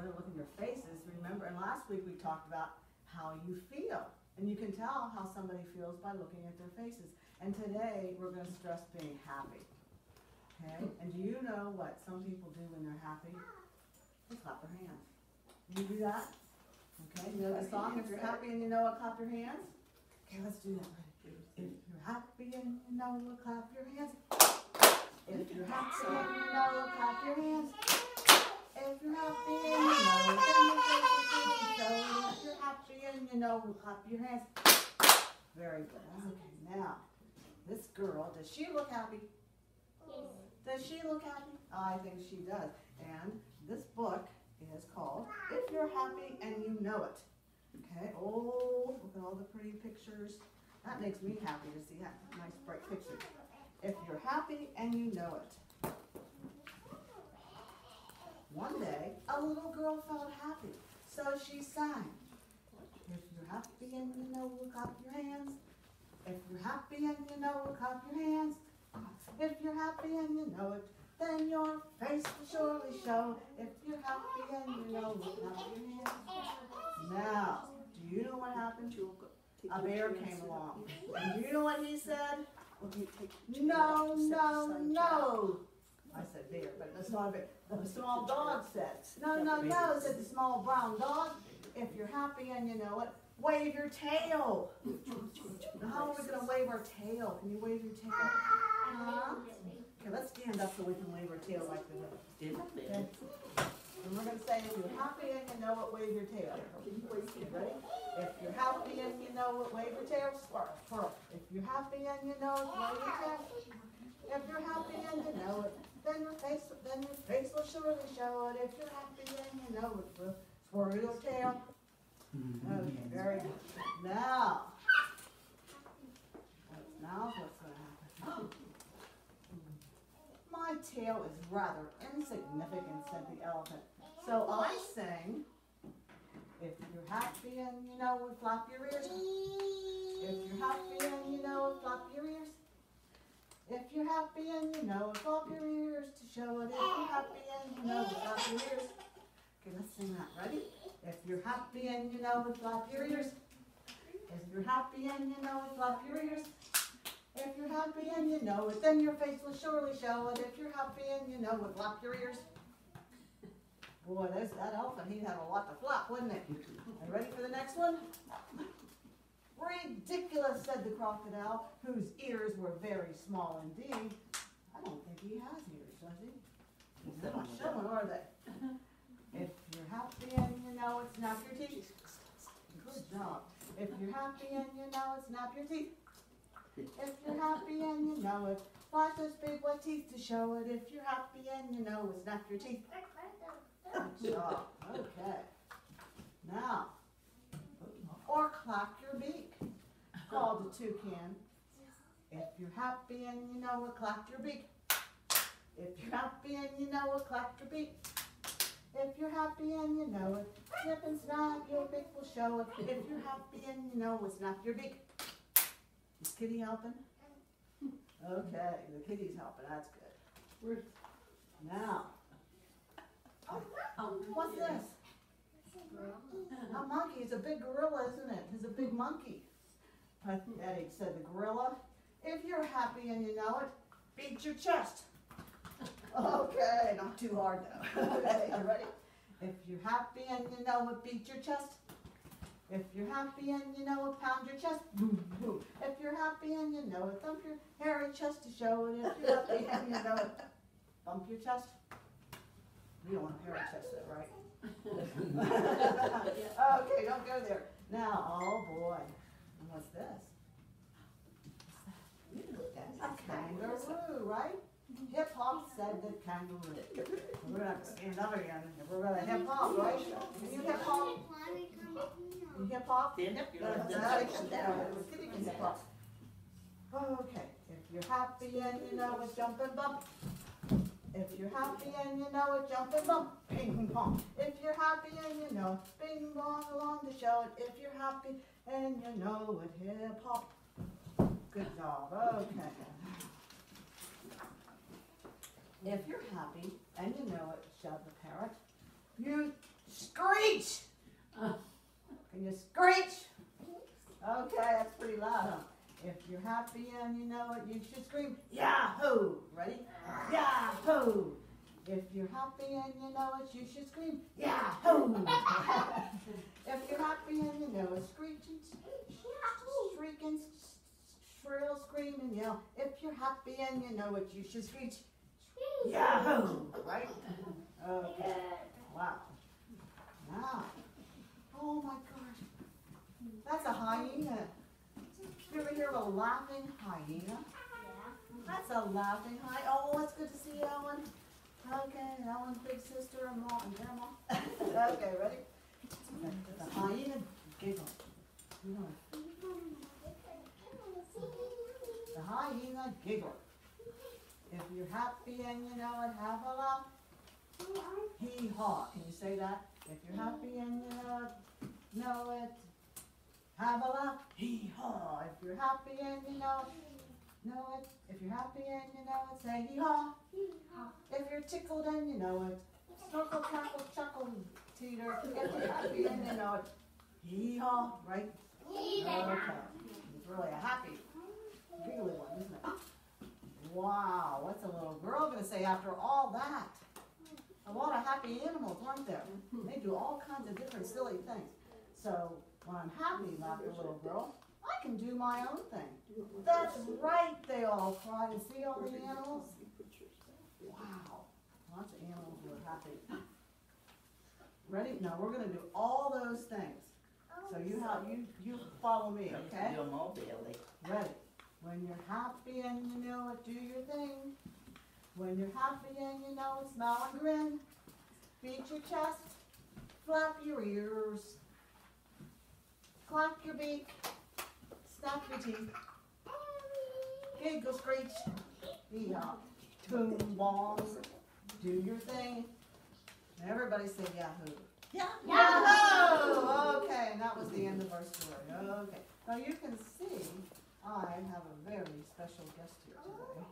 going to look in your faces. Remember, and last week we talked about how you feel. And you can tell how somebody feels by looking at their faces. And today we're going to stress being happy. Okay? And do you know what some people do when they're happy? They clap their hands. Do you do that? Okay? You know the song, if you're happy and you know it, clap your hands? Okay, let's do that. If you're happy and you know it, clap your hands. If you're happy and you know it, clap your hands. If you're happy and you know it, then your face will really show it. If you're happy and you know it, clap your hands. Very good. Okay, now, this girl, does she look happy? Yes. Does she look happy? I think she does. And this book is called If You're Happy and You Know It. Okay, oh, look at all the pretty pictures. That makes me happy to see that nice bright pictures. If you're happy and you know it. One day, a little girl felt happy, so she sang. If you're happy and you know it, clap your hands. If you're happy and you know it, clap your hands. If you're happy and you know it, then your face will surely show. If you're happy and you know it, clap your hands. Now, do you know what happened? A bear came along. And do you know what he said? No, no, no. I said bear, but that's not a bear. The small dog said, no, no, no, said the small brown dog. If you're happy and you know it, wave your tail. Now, how are we going to wave our tail? Can you wave your tail? Okay, let's stand up so we can wave our tail like we did. Okay. And we're going to say, if you're happy and you know it, wave your tail. Ready? If you're happy and you know it, wave your tail. Swirl. If you're happy and you know it, wave your tail. If you're happy and you know it, then your face will surely show it. If you're happy and you know it, swirl your tail. Okay, very good. Now what's going to happen? My tail is rather insignificant, said the elephant. So I sing, if you're happy and you know it, flap your ears. If you're happy and you know it, flap your ears. If you're happy and you know it, flap your ears to show it. If you're happy and you know it, flap your ears. Okay, let's sing that. Ready? If you're happy and you know it, flap your ears. If you're happy and you know it, flap your ears. If you're happy and you know it, then your face will surely show it. If you're happy and you know it, flap your ears. Boy, that elephant, he'd have a lot to flap, wouldn't he? Are you ready for the next one? Ridiculous, said the crocodile, whose ears were very small indeed. I don't think he has ears, does he? They're not showing, are they? If you're happy and you know it, snap your teeth. Good job. If you're happy and you know it, snap your teeth. If you're happy and you know it, flash those big white teeth to show it. If you're happy and you know it, snap your teeth. Good job. Okay. Now, or clack your beak, called the toucan. If you're happy and you know it, clack your beak. If you're happy and you know it, clack your beak. If you're happy and you know it, snip and snap, your beak will show it. If you're happy and you know it, snap your beak. Is Kitty helping? Okay, the kitty's helping, that's good. Now, what's this? A monkey. It's a big gorilla, isn't it? It's a big monkey. Pathetic, said the gorilla. If you're happy and you know it, beat your chest. Okay, not too hard though. Okay, you ready? If you're happy and you know it, beat your chest. If you're happy and you know it, pound your chest. Boom, boom. If you're happy and you know it, thump your hairy chest to show it. If you're happy and you know it, bump your chest. We don't want a hairy chest though, right? Okay, don't go there. Now, oh boy. And what's this? A kangaroo, right? Hip hop said the kangaroo. We're going to have to stand up again. We're going to hip hop, right? Can you hip hop? You hip hop? Stand up. Kitty can hip hop. Okay. If you're happy and you know it, jump and bump. If you're happy and you know it, jump and bump. Ping pong. If you're happy and you know it, bing bong along to show it. If you're happy and you know it, hip hop. Good job. Okay. If you're happy and you know it, shouted the parrot, you Screech! Can you screech? Okay, that's pretty loud, huh? If you're happy and you know it, you should scream, Yahoo! Ready? Yahoo! If you're happy and you know it, you should scream, Yahoo! If you're happy and you know it, screeching, shrieking, shrill, scream and yell. If you're happy and you know it, you should screech, Yahoo! Right? Okay. Wow. Now, oh my gosh. That's a hyena. You ever hear of a laughing hyena? That's a laughing hyena. Oh, it's good to see you, Ellen. Okay, Ellen's big sister and mom and grandma. Okay, ready? The hyena giggle. You know, the hyena giggle. If you're happy and you know it, have a laugh. Hee-haw. Can you say that? If you're happy and you know it, have a laugh. Hee-haw. If you're happy and you know it. If you're happy and you know it, say hee-haw. If you're tickled and you know it, snorkel, cackle, chuckle, teeter. If you're happy and you know it, hee-haw, right? Okay. It's really a happy, giggly one, isn't it? Wow, what's a little girl going to say after all that? A lot of happy animals, aren't there? They do all kinds of different silly things. So when I'm happy, laughed the little girl, I can do my own thing. That's right, they all cried. And see all the animals? Wow, lots of animals were happy. Ready? Now we're going to do all those things. So you follow me, okay? Ready? When you're happy and you know it, do your thing. When you're happy and you know it, smile and grin. Beat your chest, flap your ears, clack your beak, snap your teeth, giggle, screech, yee-haw, boom, bong, do your thing. Everybody say Yahoo. Yahoo! Okay, and that was the end of our story. Okay. Now you can see I have a very special guest here today.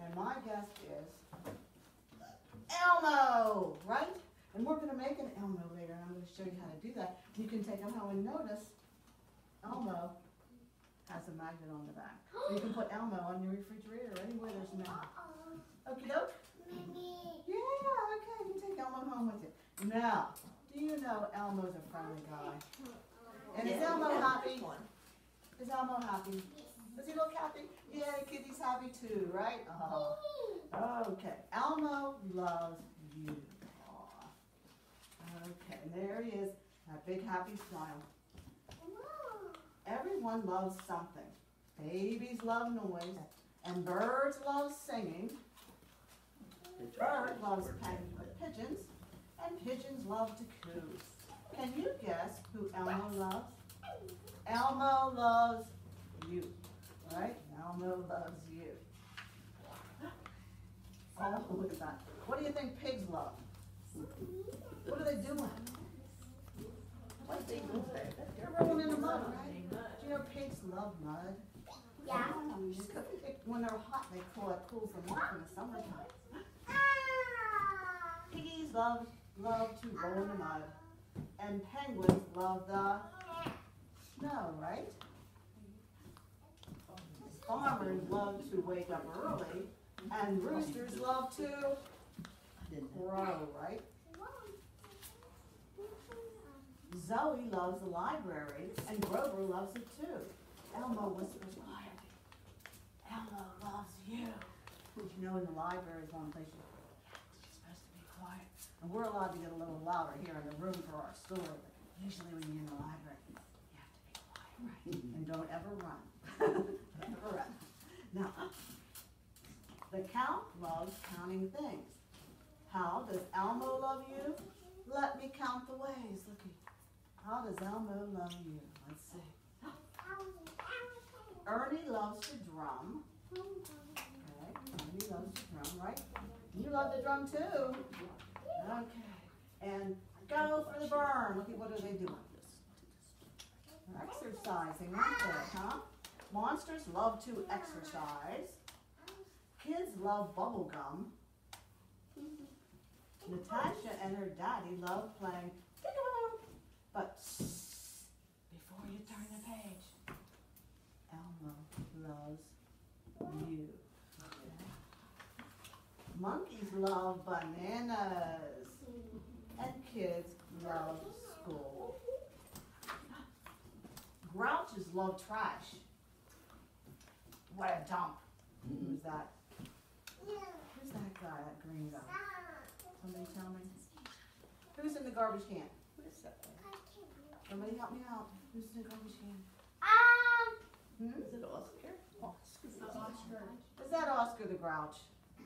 And my guest is Elmo, right? And we're going to make an Elmo later, and I'm going to show you how to do that. You can take them home and notice Elmo has a magnet on the back. So you can put Elmo on your refrigerator or anywhere there's a magnet. Okie doke? Yeah, okay, you can take Elmo home with you. Now, do you know Elmo's a friendly guy? And is Elmo happy? Is Elmo happy? Does he look happy? Yeah, Kitty's happy too, right? Okay, Elmo loves you. Okay, and there he is, that big happy smile. Everyone loves something. Babies love noise, and birds love singing. Bird loves pigeons, and pigeons love to coo. Can you guess who Elmo loves? Elmo loves you, right? Elmo loves you. Oh, look at that. What do you think pigs love? What are they doing? They're rolling in the mud, right? Do you know pigs love mud? Yeah. When they're hot, it cools them off in the summertime. Piggies love to roll in the mud, and penguins love the snow, right? Farmers love to wake up early, and roosters love to crow, right? Zoe loves the library, and Grover loves it too. Elmo whispers quietly, Elmo loves you. You know, in the library is one place you're supposed to be quiet. And we're allowed to get a little louder here in the room for our story, but usually when you're in the library, you have to be quiet, right? And don't ever run. Don't ever run. Now, the Count loves counting things. How does Elmo love you? Let me count the ways. Looky. How does Elmo love you? Let's see. Ernie loves to drum. Okay, Ernie loves to drum, right? You love to drum too. Okay. And go for the burn. Look at what are they doing? They're exercising, aren't they, huh? Monsters love to exercise. Kids love bubble gum. Natasha and her daddy love playing peekaboo. But before you turn the page, Elmo loves you. Okay. Monkeys love bananas. And kids love school. Grouches love trash. What a dump. Who's that? Who's that guy, that green guy? Somebody tell me. Who's in the garbage can? Somebody help me out. Who's in the garbage can? Is it Oscar? Oscar. Is that Oscar the Grouch?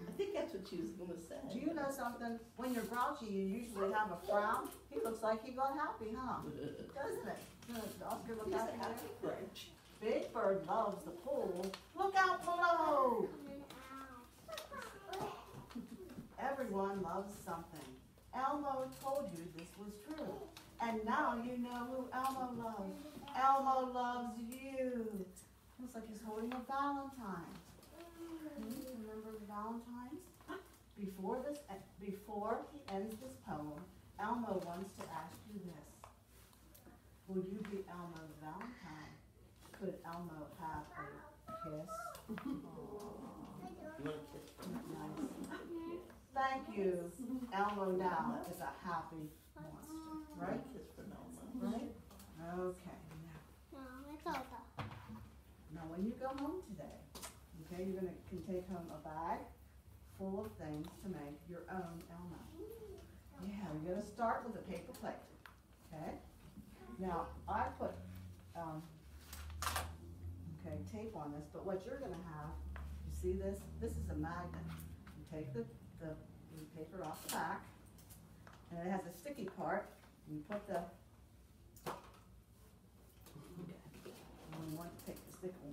I think that's what she was going to say. Do you know something? When you're grouchy, you usually have a frown. He looks like he got happy, huh? Doesn't it? Does Oscar look He's happy? a happy Grinch. Big Bird loves the pool. Look out below! Everyone loves something. Elmo told you this was true. And now you know who Elmo loves. Elmo loves you. Looks like he's holding a Valentine. Remember the Valentines? Before he ends this poem, Elmo wants to ask you this. Will you be Elmo's Valentine? Could Elmo have a kiss? You want a kiss from her? Nice. Thank you. Elmo now is a happy monster, right? Kiss from Elmo. Right? Okay. Now when you go home today, okay, you're can take home a bag full of things to make your own Elmo. Yeah, you're gonna start with a paper plate. Okay? Now I put tape on this, but what you're gonna have, you see this? This is a magnet. You take the paper off the back, and it has a sticky part. And you put the you want to take the sticky.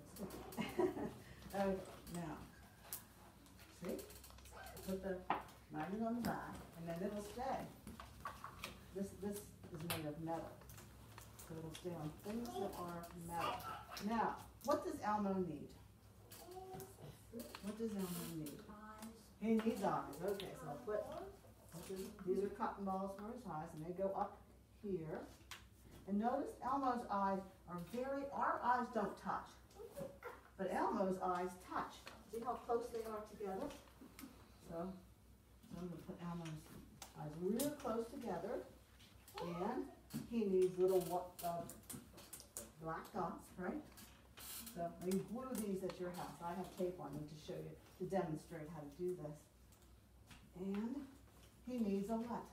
Okay, now, see? Put the magnet on the back, and then it'll stay. This is made of metal, so it'll stay on things that are metal. Now, what does Elmo need? What does Elmo need? He needs eyes. Okay, so I'll put, these are cotton balls for his eyes, and they go up here. And notice Elmo's eyes are our eyes don't touch, but Elmo's eyes touch. See how close they are together? So I'm going to put Elmo's eyes real close together, and he needs little black dots, right? So you glue these at your house. I have tape on them to show you, to demonstrate how to do this. And he needs a what?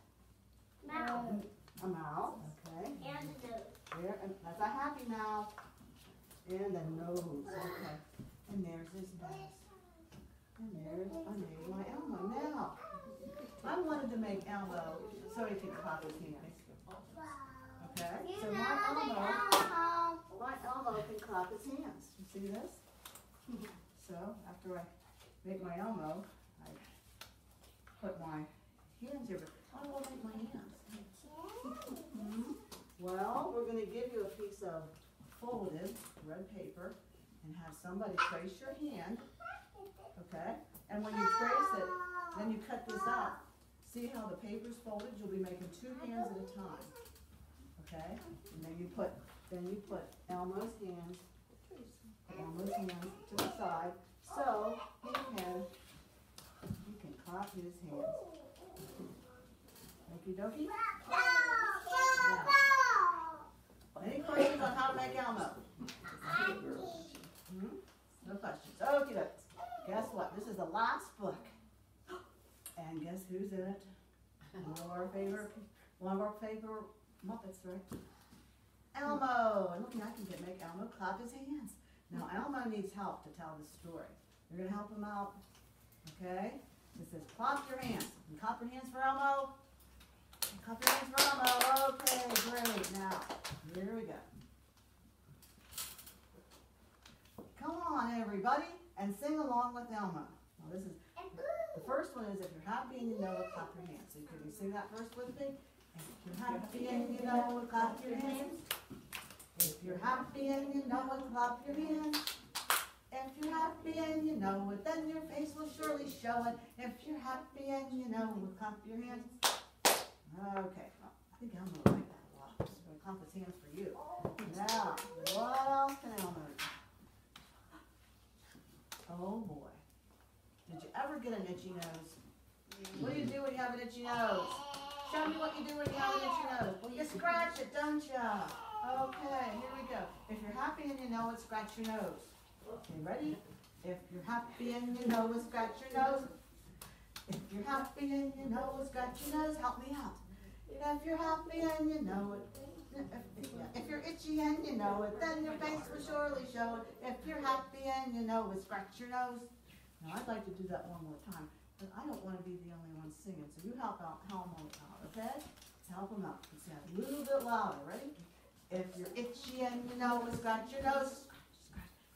Mouth. A mouth, okay. And a nose. There, and that's a happy mouth. And a nose, okay. And there's his nose. And there's, I made my Elmo. Now, I wanted to make Elmo so he could clap his hands. Okay, so my Elmo can clap his hands. You see this? So after I make my Elmo, I put my hands here. But how do I make my hands? Well, we're going to give you a piece of folded red paper and have somebody trace your hand. Okay, and when you trace it, then you cut this out. See how the paper's folded? You'll be making 2 hands at a time. Okay, and then you put Elmo's hands to the side, so you can clap his hands. Okie dokie. Any questions on how to make Elmo? No questions. Okie dokie. Guess what? This is the last book, and guess who's in it? One of our favorite Muppets, right? Elmo! And look, I can make Elmo clap his hands. Now, Elmo needs help to tell the story. You're going to help him out, okay? It says, clap your hands. And clap your hands for Elmo. And clap your hands for Elmo. Okay, great. Now, here we go. Come on, everybody, and sing along with Elmo. Now, this is, the first one is, if you're happy and you know it, clap your hands. So can you sing that first with me? If you're happy and you know it, clap your hands. If you're happy and you know it, clap your hands. If If you're happy and you know it, then your face will surely show it. If you're happy and you know it, clap your hands. Okay, well, I think Elmo will like that a lot. I'm just going to clap his hands for you. Now, what else can Elmo do? Oh boy. Did you ever get an itchy nose? What do you do when you have an itchy nose? Show me what you do when you have an itchy nose. Well, you scratch it, don't ya? Okay, here we go. If you're happy and you know it, scratch your nose. Okay, ready? If you're happy and you know it, scratch your nose. If you're happy and you know it, scratch your nose. Help me out. If you're happy and you know it, if you're itchy and you know it, then your face will surely show it. If you're happy and you know it, scratch your nose. Now, I'd like to do that one more time, but I don't want to be the only one singing, so you help out Elmo out, okay? Help him out. Let's say a little bit louder. Ready? If you're itchy and you know it, scratch your nose.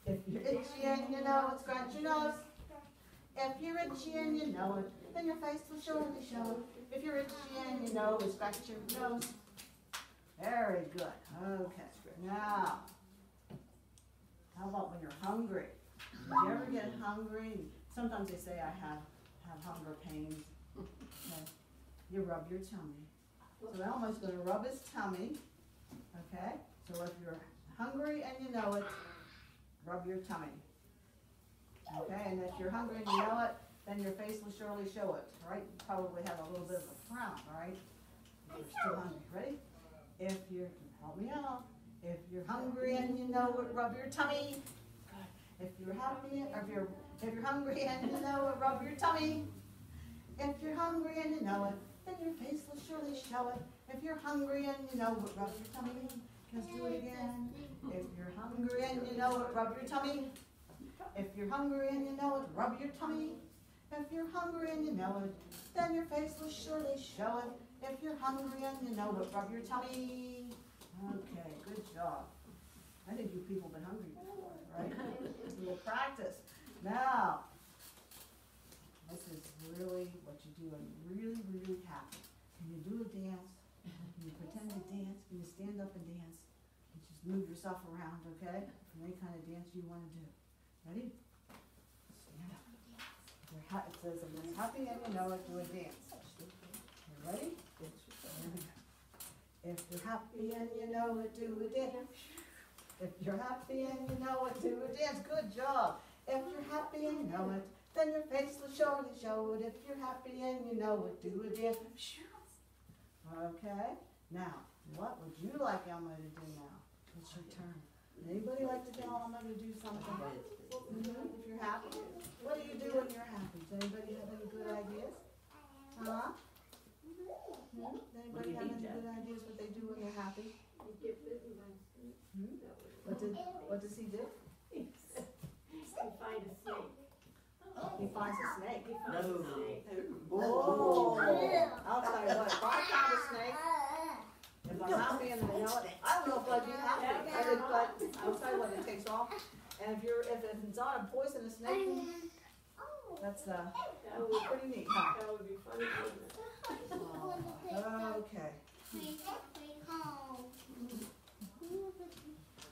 If you're itchy and you know it, scratch your nose. If you're itchy and you know it, then your face will surely show it. If you're itchy and you know it, scratch your nose. Very good. Okay. Now, how about when you're hungry? Did you ever get hungry? Sometimes they say I have hunger pains. Okay. You rub your tummy. So Elmo's going to rub his tummy. Okay. So if you're hungry and you know it, rub your tummy. Okay. And if you're hungry and you know it, then your face will surely show it. Right? You probably have a little bit of a frown. Right? If you're still hungry. Ready? If you're, help me out. If you're hungry and you know it, rub your tummy. If you're happy, or if you're hungry and you know it, rub your tummy. If you're hungry and you know it, then your face will surely show it. If you're hungry and you know it, rub your tummy. Let's do it again. If you're hungry and you know it, rub your tummy. If you're hungry and you know it, rub your tummy. If you're hungry and you know it, then your face will surely show it. If you're hungry and you know it, rub your tummy. Okay, good job. I think you people have been hungry before, right? A little practice. Now, this is really what you do when you're really, really happy. Can you do a dance? Can you pretend to dance? Can you stand up and dance? And just move yourself around, okay? From any kind of dance you want to do. Ready? Stand up. It says, if you're happy and you know it, do a dance. You ready? Here we go. If you're happy and you know it, do a dance. If you're happy and you know it, do a dance. Good job. If you're happy and you know it, then your face will surely show it. If you're happy and you know it, do a dance. Okay. Now, what would you like Elmo to do now? It's your turn. Anybody like to tell Elmo to do something? If you're happy. What do you do when you're happy? Does anybody have any good ideas? Huh? Anybody have any good ideas what they do when they're happy? What does he do? He finds a snake. He finds a snake. No. Oh! I'll tell you what, if I found a snake, if I'm happy and I know it, I don't know if I'd be happy. But I'll tell you what, it takes off. And if it's not a poisonous snake, that's That would be pretty neat, huh? That would be funny, wouldn't it? Okay.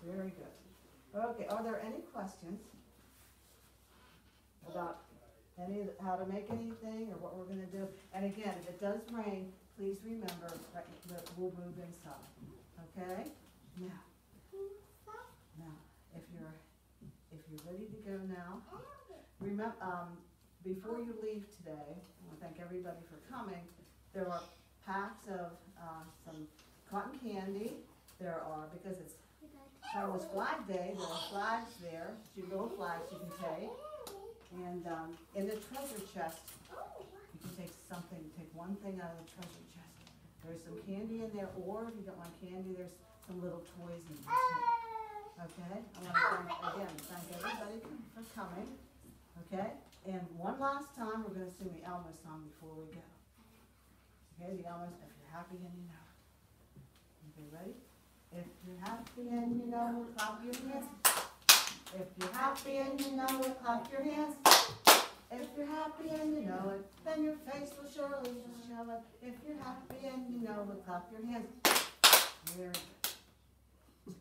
Very good. Okay, are there any questions about how to make anything or what we're going to do? And again, if it does rain, please remember that we'll move inside. Okay? Now, if you're ready to go now, remember before you leave today, I want to thank everybody for coming. There are packs of some cotton candy. There are, because it's Charlotte's Flag Day, there are flags there, little flags you can take. And in the treasure chest, you can take one thing out of the treasure chest. There's some candy in there, or if you don't want candy, there's some little toys in there too. Okay? I want to thank everybody for coming. Okay? And one last time, we're going to sing the Elmo song before we go. Okay, the Elmo, if you're happy and you know it. Okay, ready? If you're happy and you know it, clap your hands. If you're happy and you know it, clap your hands. If you're happy and you know it, then your face will surely show it. If you're happy and you know it, clap your hands. Very good.